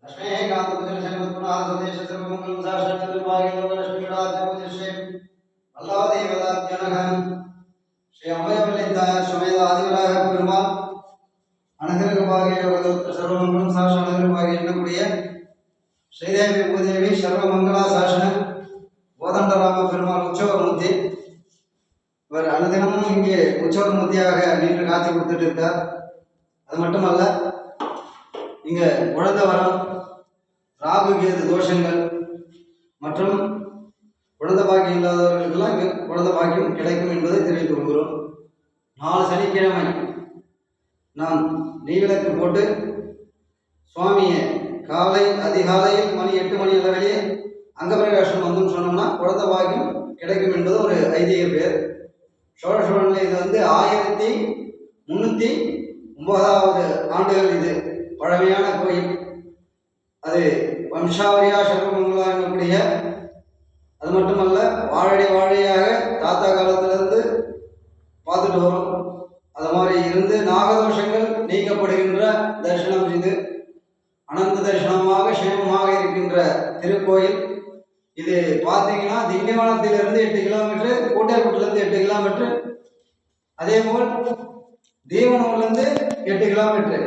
ஸ்ரீ அம்பயவல்லித்தாயார் சமேத ஆதிவராக பெருமாள் அனுகிரகபாகிய சர்வமங்கலம் சாசன அனுகிரகபாகிய எண்ணக்கூடிய ஸ்ரீதேவி பூதேவி சர்வமங்களா சாசன கோதண்டராம பெருமாள் உற்சவமூர்த்தி. இவர் அனுதினமும் இங்கே உற்சவமூர்த்தியாக நின்று காட்சி கொடுத்துட்டு இருக்கார். அது மட்டுமல்ல, இங்க குழந்தை வரம், ராகு கேது தோஷங்கள் மற்றும் குழந்தை பாக்கியம் இல்லாதவர்களுக்கெல்லாம் இங்கு குழந்தை பாக்கியம் கிடைக்கும் என்பதை தெரிவித்துக் கொள்கிறோம். 4 சனிக்கிழமை நாம் நெய்விளக்கு போட்டு சுவாமியை காலை அதிகாலையில் மணி 8 மணி அளவிலே அங்கப்பிரகாசம் வந்து சொன்னோம்னா குழந்தை பாக்கியம் கிடைக்கும் என்பது ஒரு ஐதீக பேர். சோழசோழனில் இது 1309வது ஆண்டுகள். இது பழமையான கோயில். அது வம்சாவரியா சர்வமங்களா என்னக்கூடிய, அது மட்டுமல்ல வாழடி வாழையாக தாத்தா காலத்திலிருந்து பார்த்துட்டு வரும். அது மாதிரி இருந்து நாகதோஷங்கள் நீக்கப்படுகின்ற தரிசனம் இது. அனந்த தரிசனமாக சேமமாக இருக்கின்ற திருக்கோயில் இது. பார்த்தீங்கன்னா திண்டிவனத்திலிருந்து 8 கிலோமீட்டர், கோட்டைக்குட்டிலிருந்து 8 கிலோமீட்டர், அதே போல் தீவனூர்லேருந்து 8 கிலோமீட்டர்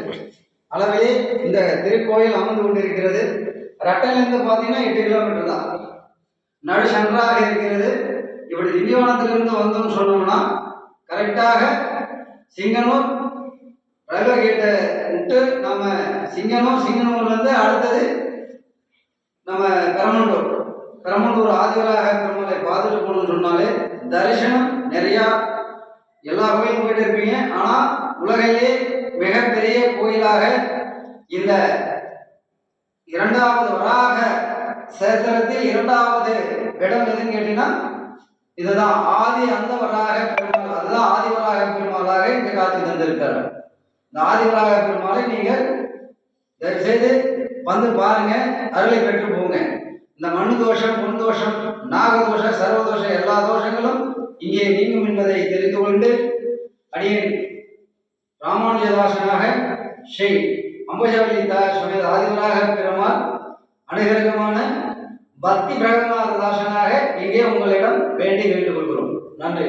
அளவிலே இந்த திருக்கோயில் அமர்ந்து கொண்டிருக்கிறது. ரட்டையிலிருந்து பார்த்தீங்கன்னா 8 கிலோமீட்டர் தான். நடு சென்றாக இருக்கிறது. இப்படி திண்டிவனத்திலிருந்து வந்தோம்னு சொன்னோம்னா கரெக்டாக சிங்கனூர் ரயில்வே கேட்டை விட்டு நம்ம சிங்கனூர்லேருந்து அடுத்தது நம்ம பெரம்பலூர் ஆதிவராக பெருமாளை பார்த்துட்டு போகணும்னு சொன்னாலே தரிசனம் நிறையா. எல்லா கோயிலும் போயிட்டு இருப்பீங்க. ஆனால் உலகிலே மிகப்பெரிய கோயிலாக இந்த 2வது வராக சேத்திரத்தில் 2வது இடம் எதுன்னு கேட்டீங்கன்னா இதுதான். ஆதி அந்த வராக பெருமாள், அதுதான் ஆதிவராக பெருமாளாக இங்க காட்சி தந்திருக்காரு. இந்த ஆதிவராக பெருமாளை நீங்கள் தயவு செய்து வந்து பாருங்க, அருளை பெற்று போங்க. இந்த மண் தோஷம், பொன் தோஷம், நாகதோஷம், சர்வதோஷம் எல்லா தோஷங்களும் இங்கே நீங்கும் என்பதை தெரிந்து கொண்டு அடியேன் ராமானுஜதாசனாக ஸ்ரீ அம்புஜவல்லித்தாயார் சமேத ஆதிவராக பெருமாள் அனுகிரகமான பக்தி பிரகநாத தாசனாக இங்கே உங்களிடம் வேண்டி கொள்கிறோம். நன்றி.